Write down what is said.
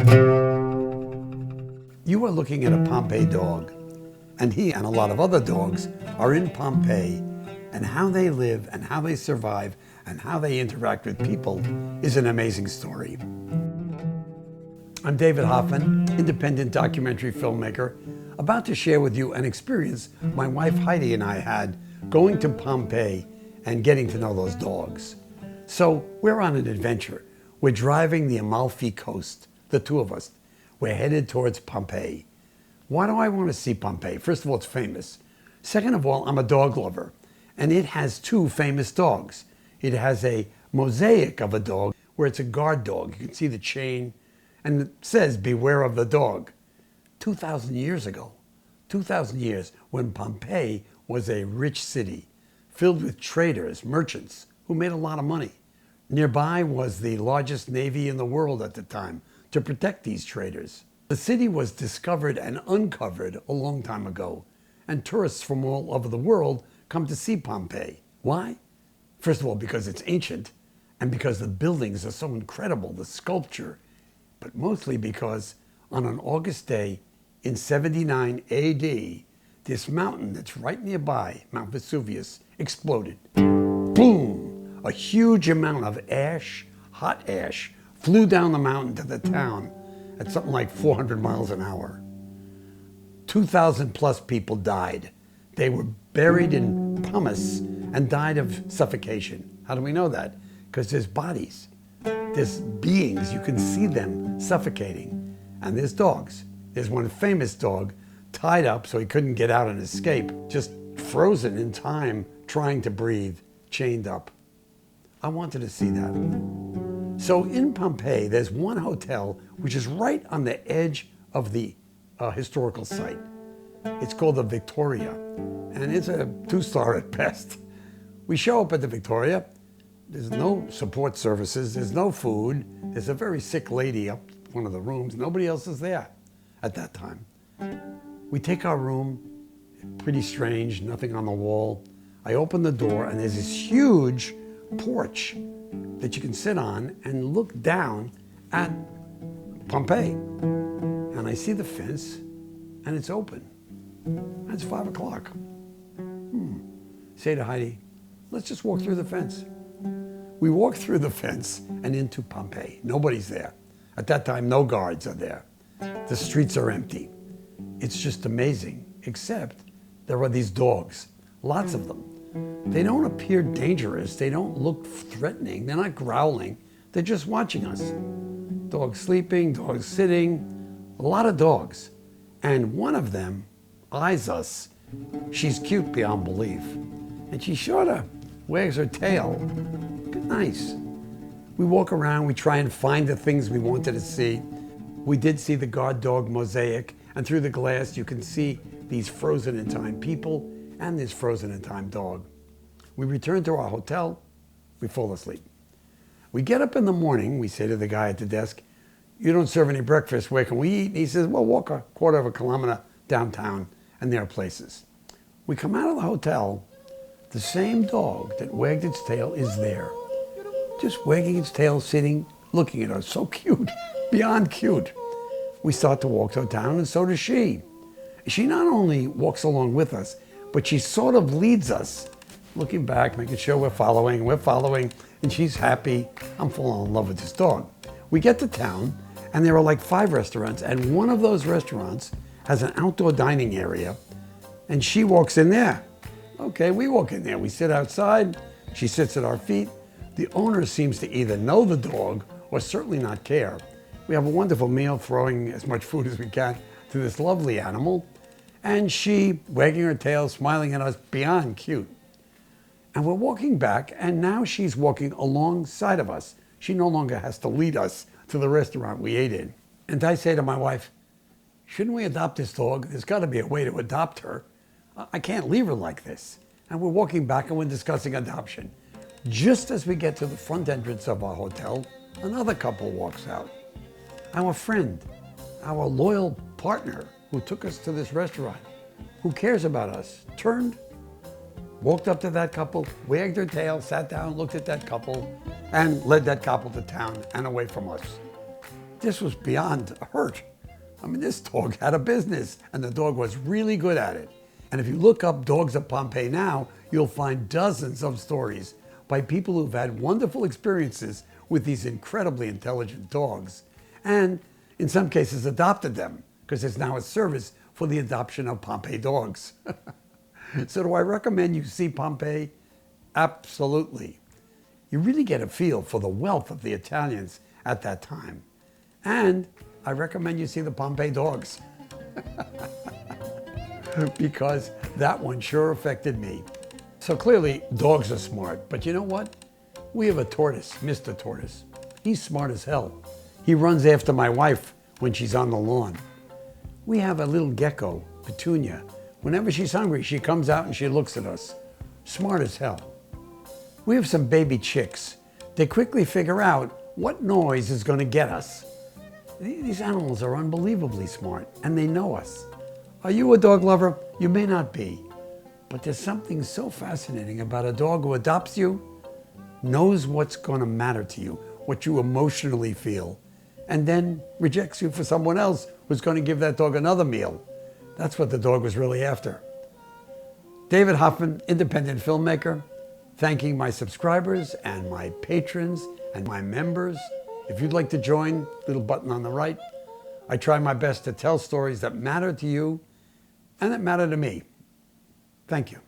You are looking at a Pompeii dog, and he and a lot of other dogs are in Pompeii, and how they live and how they survive and how they interact with people is an amazing story. I'm David Hoffman, independent documentary filmmaker, about to share with you an experience my wife Heidi and I had going to Pompeii and getting to know those dogs. So we're on an adventure. We're driving the Amalfi coast, the two of us. We're headed towards Pompeii. Why do I want to see Pompeii? First of all, it's famous. Second of all, I'm a dog lover, and it has two famous dogs. It has a mosaic of a dog where it's a guard dog. You can see the chain, and it says, "Beware of the dog." 2,000 years ago, 2,000 years, when Pompeii was a rich city filled with traders, merchants, who made a lot of money. Nearby was the largest navy in the world at the time to protect these traders. The city was discovered and uncovered a long time ago, and tourists from all over the world come to see Pompeii. Why? First of all, because it's ancient, and because the buildings are so incredible, the sculpture, but mostly because on an August day in 79 AD, this mountain that's right nearby, Mount Vesuvius, exploded. Boom! A huge amount of ash, hot ash, flew down the mountain to the town at something like 400 miles an hour. 2,000 plus people died. They were buried in pumice and died of suffocation. How do we know that? Because there's bodies. There's beings, you can see them suffocating. And there's dogs. There's one famous dog tied up so he couldn't get out and escape, just frozen in time, trying to breathe, chained up. I wanted to see that. So in Pompeii, there's one hotel which is right on the edge of the historical site. It's called the Victoria, and it's a 2-star at best. We show up at the Victoria. There's no support services, there's no food. There's a very sick lady up one of the rooms. Nobody else is there at that time. We take our room, pretty strange, nothing on the wall. I open the door and there's this huge porch that you can sit on and look down at Pompeii. And I see the fence and it's open. And it's 5 o'clock. Say to Heidi, let's just walk through the fence. We walk through the fence and into Pompeii. Nobody's there. At that time, no guards are there. The streets are empty. It's just amazing, except there are these dogs, lots of them. They don't appear dangerous. They don't look threatening. They're not growling. They're just watching us. Dogs sleeping, dogs sitting, a lot of dogs. And one of them eyes us. She's cute beyond belief. And she sort of wags her tail. Nice. We walk around, we try and find the things we wanted to see. We did see the guard dog mosaic, and through the glass you can see these frozen in time people and this frozen in time dog. We return to our hotel, we fall asleep. We get up in the morning, we say to the guy at the desk, "You don't serve any breakfast, where can we eat?" And he says, "Well, walk a quarter of a kilometer downtown and there are places." We come out of the hotel, the same dog that wagged its tail is there. Just wagging its tail, sitting, looking at us, so cute, beyond cute. We start to walk to town and so does she. She not only walks along with us, but she sort of leads us, looking back, making sure we're following, and she's happy. I'm falling in love with this dog. We get to town, and there are like 5 restaurants, and one of those restaurants has an outdoor dining area, and she walks in there. Okay, we walk in there. We sit outside. She sits at our feet. The owner seems to either know the dog or certainly not care. We have a wonderful meal, throwing as much food as we can to this lovely animal, and she, wagging her tail, smiling at us, beyond cute. And we're walking back, and now she's walking alongside of us. She no longer has to lead us to the restaurant we ate in. And I say to my wife, shouldn't we adopt this dog? There's got to be a way to adopt her. I can't leave her like this. And we're walking back and we're discussing adoption. Just as we get to the front entrance of our hotel, another couple walks out. Our friend, our loyal partner who took us to this restaurant, who cares about us, turned, walked up to that couple, wagged her tail, sat down, looked at that couple, and led that couple to town and away from us. this was beyond hurt. I mean, this dog had a business, and the dog was really good at it. And if you look up dogs of Pompeii now, you'll find dozens of stories by people who've had wonderful experiences with these incredibly intelligent dogs, and in some cases adopted them, because there's now a service for the adoption of Pompeii dogs. So do I recommend you see Pompeii? Absolutely. You really get a feel for the wealth of the Italians at that time. And I recommend you see the Pompeii dogs. Because that one sure affected me. So clearly, dogs are smart, but you know what? We have a tortoise, Mr. Tortoise. He's smart as hell. He runs after my wife when she's on the lawn. We have a little gecko, Petunia. Whenever she's hungry, she comes out and she looks at us. Smart as hell. We have some baby chicks. They quickly figure out what noise is going to get us. These animals are unbelievably smart, and they know us. Are you a dog lover? You may not be, but there's something so fascinating about a dog who adopts you, knows what's going to matter to you, what you emotionally feel, and then rejects you for someone else who's going to give that dog another meal. That's what the dog was really after. David Hoffman, independent filmmaker, thanking my subscribers and my patrons and my members. If you'd like to join, little button on the right. I try my best to tell stories that matter to you and that matter to me. Thank you.